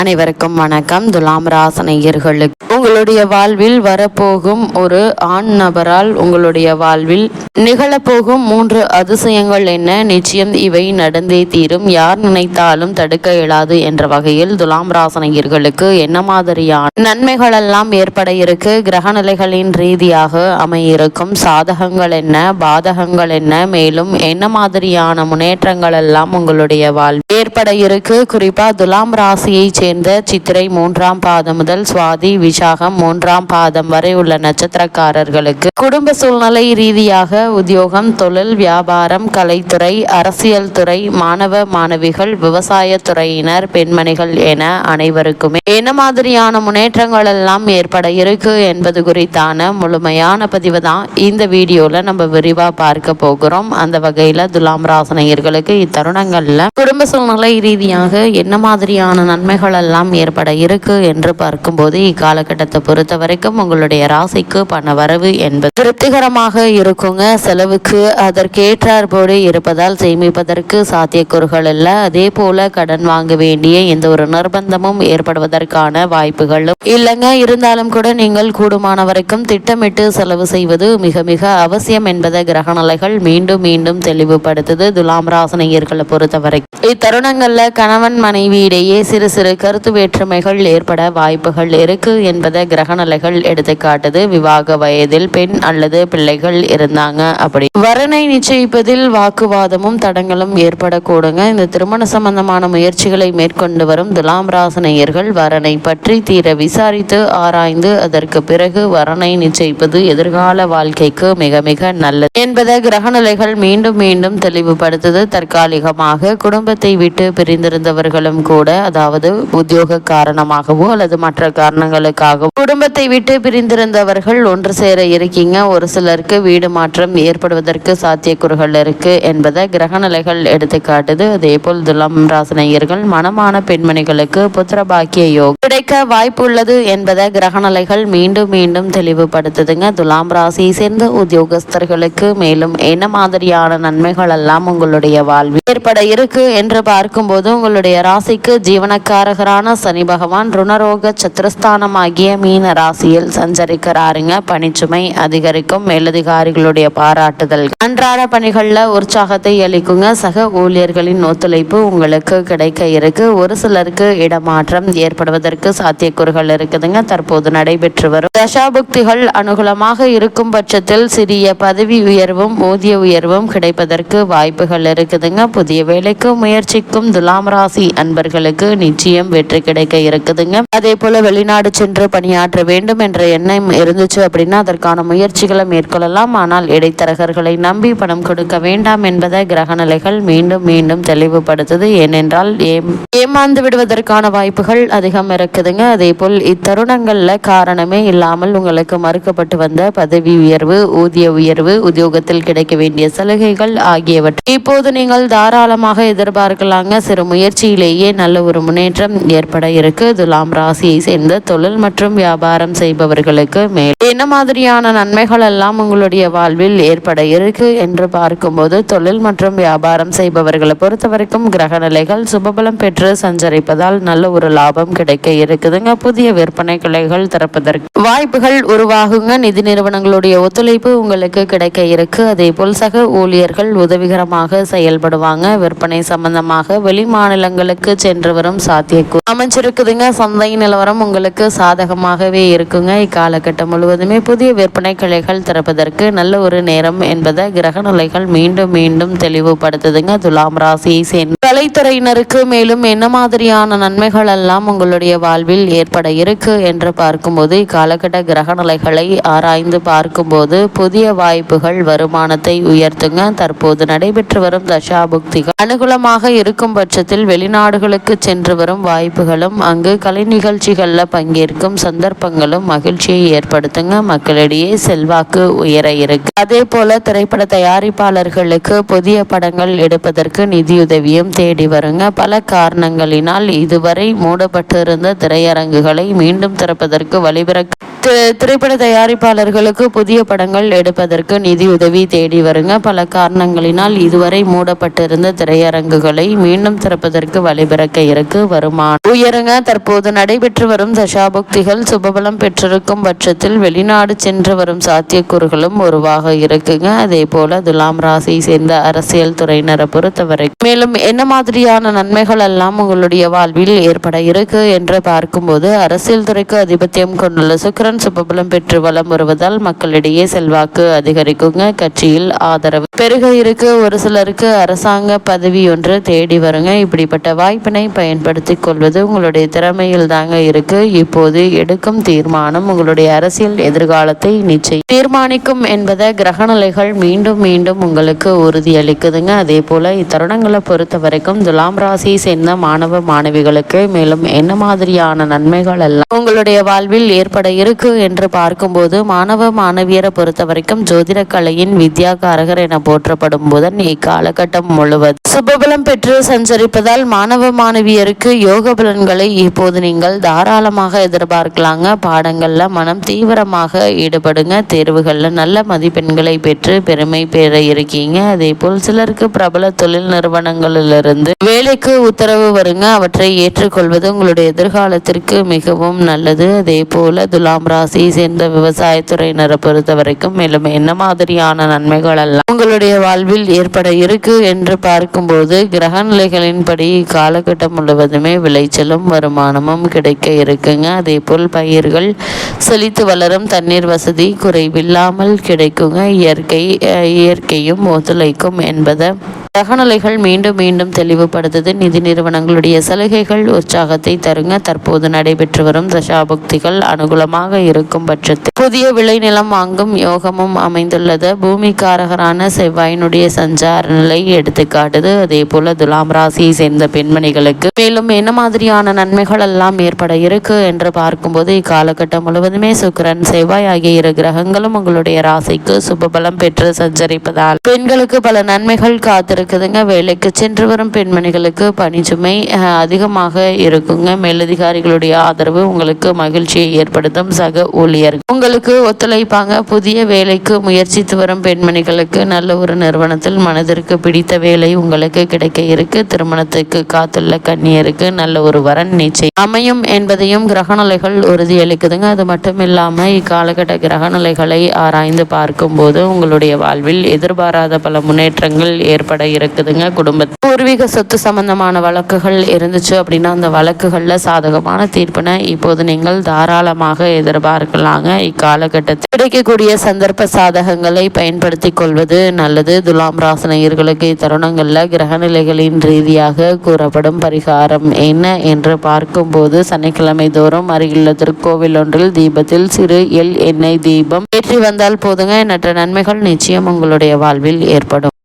அனைவருக்கும் வணக்கம். துலாம் ராசினியர்களுக்கு உங்களுடைய வாழ்வில் வரப்போகும் ஒரு ஆண் நபரால் உங்களுடைய வாழ்வில் நிகழப்போகும் 3 அதிசயங்கள் என்ன? நிச்சயம் இவை நடந்தே தீரும். யார் நினைத்தாலும் தடுக்க இயலாது என்ற வகையில் துலாம் ராசினியர்களுக்கு என்ன மாதிரியான நன்மைகள் எல்லாம் ஏற்பட இருக்கு, கிரகநிலைகளின் ரீதியாக அமையிருக்கும் சாதகங்கள் என்ன, பாதகங்கள் என்ன, மேலும் என்ன மாதிரியான முன்னேற்றங்கள் எல்லாம் உங்களுடைய வாழ்வில் ஏற்பட இருக்கு. குறிப்பா துலாம் ராசியை சேர்ந்த சித்திரை 3ஆம் பாதம் முதல் சுவாதி விசாகம் 3ஆம் பாதம் வரை உள்ள நட்சத்திரக்காரர்களுக்கு குடும்ப சூழ்நிலை ரீதியாக உத்தியோகம், தொழில், வியாபாரம், கலைத்துறை, அரசியல் துறை, மாணவ மாணவிகள், விவசாய துறையினர், பெண்மணிகள் என அனைவருக்குமே என்ன மாதிரியான முன்னேற்றங்கள் எல்லாம் ஏற்பட இருக்கு என்பது குறித்தான முழுமையான பதிவு தான் இந்த வீடியோல நம்ம விரிவா பார்க்க போகிறோம். அந்த வகையில துலாம் ராசினியர்களுக்கு இத்தருணங்கள்ல குடும்ப சூழ்நிலை ரீதியாக என்ன மாதிரியான நன்மைகள் எல்லாம் ஏற்பட இருக்கு என்று பார்க்கும்போது இக்காலகட்டத்தை பொறுத்த வரைக்கும் உங்களுடைய ராசிக்கு பண வரவு என்பது திருப்திகரமாக இருக்குங்க. செலவுக்கு அதற்கேற்றாற்போடு இருப்பதால் சேமிப்பதற்கு சாத்தியக்கூறுகள் இல்ல. அதே போல கடன் வாங்க வேண்டிய எந்த ஒரு நிர்பந்தமும் ஏற்படுவதற்கான வாய்ப்புகளும் இல்லைங்க. இருந்தாலும் கூட நீங்கள் கூடுமான வரைக்கும் திட்டமிட்டு செலவு செய்வது மிக மிக அவசியம் என்பதை கிரகநிலைகள் மீண்டும் மீண்டும் தெளிவுபடுத்துது. துலாம் ராசினியர்களை பொறுத்த வரைக்கும் இத்தருணங்கள்ல கணவன் மனைவியிடையே சிறு சிறு கருத்து வேற்றுமைகள் ஏற்பட வாய்ப்புகள் இருக்கு என்பதை கிரகநிலைகள் எடுத்துக்காட்டுது. விவாக வயதில் பெண் அல்லது பிள்ளைகள் இருந்தாங்க அப்படி வரனை நிச்சயிப்பதில் வாக்குவாதமும் தடங்களும் ஏற்படக்கூடுங்க. இந்த திருமண சம்பந்தமான முயற்சிகளை மேற்கொண்டு வரும் துலாம் ராசினியர்கள் வரனை பற்றி தீர விசாரித்து ஆராய்ந்து அதற்கு பிறகு வரனை நிச்சயிப்பது எதிர்கால வாழ்க்கைக்கு மிக மிக நல்லது என்பதை கிரகநிலைகள் மீண்டும் மீண்டும் தெளிவுபடுத்துது. தற்காலிகமாக குடும்பத்தை விட்டு பிரிந்திருந்தவர்களும் கூட, அதாவது உத்தியோக காரணமாகவோ அல்லது மற்ற காரணங்களுக்காகவோ குடும்பத்தை விட்டு பிரிந்திருந்தவர்கள் ஒன்று சேர இருக்கீங்க. ஒரு சிலருக்கு வீடு மாற்றம் ஏற்படுவதற்கு சாத்தியக்கூறுகள் இருக்கு என்பதை கிரகநிலைகள் எடுத்து காட்டுது. அதே போல் துலாம் ராசினியர்கள் மனமான பெண்மணிகளுக்கு புத்திர பாக்கிய யோகம் கிடைக்க வாய்ப்பு உள்ளது என்பதை கிரகநிலைகள் மீண்டும் மீண்டும் தெளிவுபடுத்துதுங்க. துலாம் ராசியை சேர்ந்த உத்தியோகஸ்தர்களுக்கு மேலும் என்ன மாதிரியான நன்மைகள் எல்லாம் உங்களுடைய வாழ்வில் ஏற்பட இருக்கு என்று பார்க்கும்போது உங்களுடைய ராசிக்கு ஜீவனக்காரகரான சனி பகவான் ருணரோக சத்துருஸ்தானம் ஆகிய மீன ராசியில் சஞ்சரிக்கிறாருங்க. பணிச்சுமை அதிகரிக்கும். மேலதிகாரிகளுடைய பாராட்டுதல் அன்றாட பணிகள்ல உற்சாகத்தை அளிக்குங்க. சக ஊழியர்களின் ஒத்துழைப்பு உங்களுக்கு கிடைக்க இருக்கு. ஒரு சிலருக்கு இடமாற்றம் ஏற்படுவதற்கு சாத்தியக்கூறுகள் இருக்குதுங்க. தற்போது நடைபெற்று வரும் தசாபுக்திகள் அனுகூலமாக இருக்கும் பட்சத்தில் சிறிய பதவி உயர்வும் ஊதிய உயர்வும் கிடைப்பதற்கு வாய்ப்புகள் இருக்குதுங்க. புதிய வேலைக்கு முயற்சிக்கும் துலாம் ராசி அன்பர்களுக்கு நிச்சயம் வெற்றி கிடைக்க இருக்குதுங்க. அதே போல வெளிநாடு சென்று பணியாற்ற வேண்டும் என்ற எண்ணம் இருந்துச்சு அப்படின்னா அதற்கான முயற்சிகளை மேற்கொள்ளலாம். ஆனால் இடைத்தரகர்களை நம்பி பணம் கொடுக்க வேண்டாம் என்பதை கிரகநிலைகள் மீண்டும் மீண்டும் தெளிவுபடுத்துது. ஏனென்றால் ஏமாந்து விடுவதற்கான வாய்ப்புகள் அதிகம் இருக்குதுங்க. அதே போல் இத்தருணங்கள்ல காரணமே இல்லாமல் உங்களுக்கு மறுக்கப்பட்டு வந்த பதவி உயர்வு, ஊதிய உயர்வு, உத்தியோகத்தில் கிடைக்க வேண்டிய சலுகைகள் ஆகியவற்றை இப்போது நீங்கள் தாராளமாக எதிர்பார்க்கலாங்க. சிறு முயற்சியிலேயே நல்ல ஒரு முன்னேற்றம் ஏற்பட இருக்கு. துலாம் ராசியை சேர்ந்த தொழில் மற்றும் வியாபாரம் செய்பவர்களுக்கு மேல் என்ன மாதிரியான நன்மைகள் எல்லாம் உங்களுடைய வாழ்வில் ஏற்பட இருக்கு என்று பார்க்கும்போது தொழில் மற்றும் வியாபாரம் செய்பவர்களை பொறுத்த வரைக்கும் கிரகநிலைகள் சுபபலம் பெற்று சஞ்சரிப்பதால் நல்ல ஒரு லாபம் கிடைக்க இருக்குதுங்க. புதிய விற்பனை கிளைகள் திறப்பதற்கு வாய்ப்புகள் உருவாகுங்க. நிதி நிறுவனங்களுடைய ஒத்துழைப்பு உங்களுக்கு கிடைக்க இருக்கு. அதே போல் சக ஊழியர்கள் உதவிகரமாக செயல்படுவாங்க. விற்பனை சம்பந்தமாக வெளி மாநிலங்களுக்கு சென்று வரும் சாத்தியக்கூறு அமைச்சிருக்குதுங்க. சந்தை நிலவரம் உங்களுக்கு சாதகமாகவே இருக்குங்க. இக்காலகட்டம் முழுவதுமே புதிய விற்பனை கிளைகள் திறப்பதற்கு நல்ல ஒரு நேரம் என்பதை கிரகநிலைகள் மீண்டும் மீண்டும் தெளிவுபடுத்துதுங்க. துலாம் ராசியை சேர்ந்த கலைத்துறையினருக்கு மேலும் என்ன மாதிரியான நன்மைகள் எல்லாம் உங்களுடைய வாழ்வில் ஏற்பட இருக்கு என்று பார்க்கும்போது இக்காலகட்ட கிரகநிலைகளை ஆராய்ந்து பார்க்கும்போது புதிய வாய்ப்புகள் வருமானத்தை உயர்த்துங்க. தற்போது நடைபெற்று வரும் தசாபுக்திகள் அனுகூலமாக இருக்கும் பட்சத்தில் வெளிநாடுகளுக்கு சென்று வரும் வாய்ப்புகளும் அங்கு கலை நிகழ்ச்சிகள்ல பங்கேற்கும் சந்தர்ப்பங்களும் மகிழ்ச்சியை ஏற்படுத்துங்க. மக்களிடையே செல்வாக்கு உயர இருக்கு. அதே போல திரைப்பட தயாரிப்பாளர்களுக்கு புதிய படங்கள் எடுப்பதற்கு நிதியுதவியும் தேடி வருங்க. பல காரணங்களினால் இதுவரை மூடப்பட்டிருந்த திரையரங்குகளை மீண்டும் திறப்பதற்கு வழிபிறக்க திரைப்பட தயாரிப்பாளர்களுக்கு புதிய படங்கள் எடுப்பதற்கு நிதி உதவி தேடி வருங்க. பல காரணங்களினால் இதுவரை மூடப்பட்டிருந்த திரையரங்குகளை மீண்டும் திறப்பதற்கு வழிபிறக்க இருக்கு. வருமானம் உயருங்க. தற்போது நடைபெற்று வரும் தசாபுக்திகள் சுபபலம் பெற்றிருக்கும் பட்சத்தில் வெளிநாடு சென்று வரும் சாத்தியக்கூறுகளும் உருவாக இருக்குங்க. அதே போல துலாம் ராசியை சேர்ந்த அரசியல் துறையினரை பொறுத்தவரை மேலும் என்ன மாதிரியான நன்மைகள் எல்லாம் உங்களுடைய வாழ்வில் ஏற்பட இருக்கு என்று பார்க்கும்போது, அரசியல் துறைக்கு அதிபத்தியம் கொண்டுள்ள சுக்கிரன் சுபபலம் பெற்று வலம் வருவதால் மக்களிடையே செல்வாக்கு அதிகரிக்குங்க. கட்சியில் ஆதரவு பெருக இருக்கு. ஒரு சிலருக்கு அரசாங்க பதவி ஒன்று தேடி வருங்க. இப்படிப்பட்ட வாய்ப்பினை பயன்படுத்தி கொள்வது உங்களுடைய திறமையில் தாங்க இருக்கு. இப்போது எடுக்கும் தீர்மானம் உங்களுடைய அரசியல் எதிர்காலத்தை நிச்சயம் தீர்மானிக்கும் என்பதை கிரகநிலைகள் மீண்டும் மீண்டும் உங்களுக்கு உறுதியளிக்குதுங்க. அதே போல இத்தருணங்களை பொறுத்த வரைக்கும் துலாம் ராசியை சேர்ந்த மாணவ மாணவிகளுக்கு மேலும் என்ன மாதிரியான நன்மைகள் எல்லாம் உங்களுடைய வாழ்வில் ஏற்பட இருக்கு என்று பார்க்கும்போது, மாணவ மாணவியரை பொறுத்த வரைக்கும் ஜோதிட கலையின் வித்யாகாரகர் என போற்றப்படும் புதன் இக்காலகட்டம் முழுவதும் சுபபலம் பெற்று சஞ்சரிப்பதால் மாணவ மாணவியருக்கு யோக பலன்களை இப்போது நீங்கள் தாராளமாக எதிர்பார்க்கலாங்க. பாடங்கள்ல மனம் தீவிரமாக ஈடுபடுங்க. தேர்வுகள்ல நல்ல மதிப்பெண்களை பெற்று பெருமை பெற இருக்கீங்க. அதே போல் சிலருக்கு பிரபல தொழில் நிறுவனங்களிலிருந்து வேலைக்கு உத்தரவு வருங்க. அவற்றை ஏற்றுக்கொள்வது உங்களுடைய எதிர்காலத்திற்கு மிகவும் நல்லது. அதே போல துலாம் ராசியை சேர்ந்த விவசாயத்துறையினரை பொறுத்த வரைக்கும் மேலும் என்ன மாதிரியான நன்மைகள் எல்லாம் உங்களுடைய வாழ்வில் ஏற்பட இருக்கு என்று பார்க்கும்போது, கிரக நிலைகளின்படி காலகட்டம் முழுவதுமே விளைச்சலும் வருமானமும் கிடைக்க இருக்குங்க. அதே போல் பயிர்கள் செழித்து வளரும். தண்ணீர் வசதி குறைவில்லாமல் கிடைக்குங்க. இயற்கையும் ஒத்துழைக்கும் என்பதை கிரகநிலைகள் மீண்டும் மீண்டும் தெளிவுபடுத்துது. நிதி நிறுவனங்களுடைய சலுகைகள் உற்சாகத்தை தருங்க. தற்போது நடைபெற்று வரும் தசாபுக்திகள் அனுகூலமாக இருக்கும் பட்சத்தில் புதிய விளைநிலம் வாங்கும் யோகமும் அமைந்துள்ளது. பூமிக்காரகரான செவ்வாயினுடைய சஞ்சார நிலை எடுத்துக்காட்டுது. அதே போல துலாம் ராசியை சேர்ந்த பெண்மணிகளுக்கு மேலும் என்ன மாதிரியான நன்மைகள் எல்லாம் ஏற்பட இருக்கு என்று பார்க்கும்போது, இக்காலகட்டம் முழுவதுமே சுக்கிரன் செவ்வாய் ஆகிய இரு கிரகங்களும் உங்களுடைய ராசிக்கு சுபபலம் பெற்று சஞ்சரிப்பதால் பெண்களுக்கு பல நன்மைகள் காத்திருக்குதுங்க. வேலைக்கு சென்று வரும் பெண்மணிகளுக்கு பணிச்சுமை அதிகமாக இருக்குங்க. மேலதிகாரிகளுடைய ஆதரவு உங்களுக்கு மகிழ்ச்சியை ஏற்படுத்தும். சக ஊழியர்கள் உங்களுக்கு ஒத்துழைப்பாங்க. புதிய வேலைக்கு முயற்சித்து வரும் பெண்மணிகளுக்கு நல்ல ஒரு நிறுவனத்தில் மனதிற்கு பிடித்த வேலை உங்களுக்கு கிடைக்க இருக்கு. திருமணத்துக்கு காத்துள்ள கன்னியருக்கு நல்ல ஒரு வரன் நிச்சயம் அமையும் என்பதையும் கிரகநிலைகள் உறுதியளிக்குதுங்க. அது மட்டும் இல்லாம இக்காலகட்ட கிரகநிலைகளை ஆராய்ந்து பார்க்கும் போது உங்களுடைய வாழ்வில் எதிர்பாராத பல முன்னேற்றங்கள் ஏற்பட இருக்குதுங்க. குடும்பத்தில் பூர்வீக சொத்து சம்பந்தமான வழக்குகள் இருந்துச்சு அப்படின்னா அந்த வழக்குகள்ல சாதகமான தீர்ப்பினை இப்போது நீங்கள் தாராளமாக எதிர்பார்க்கலாங்க. இக்காலகட்டத்தில் கிடைக்கக்கூடிய சந்தர்ப்ப சாதகங்களை பயன்படுத்தி கொள்வது நல்லது. துலாம் ராசினியர்களுக்கு இத்தருணங்கள்ல கிரகநிலைகளின் ரீதியாக கூறப்படும் பரிகாரம் என்ன என்று பார்க்கும்போது, சனிக்கிழமை தோறும் அருகிலுள்ள திருக்கோவில் ஒன்றில் தீபத்தில் சிறு எண்ணெய் தீபம் ஏற்றி வந்தால் போதுங்க. எண்ணற்ற நன்மைகள் நிச்சயம் உங்களுடைய வாழ்வில் ஏற்படும்.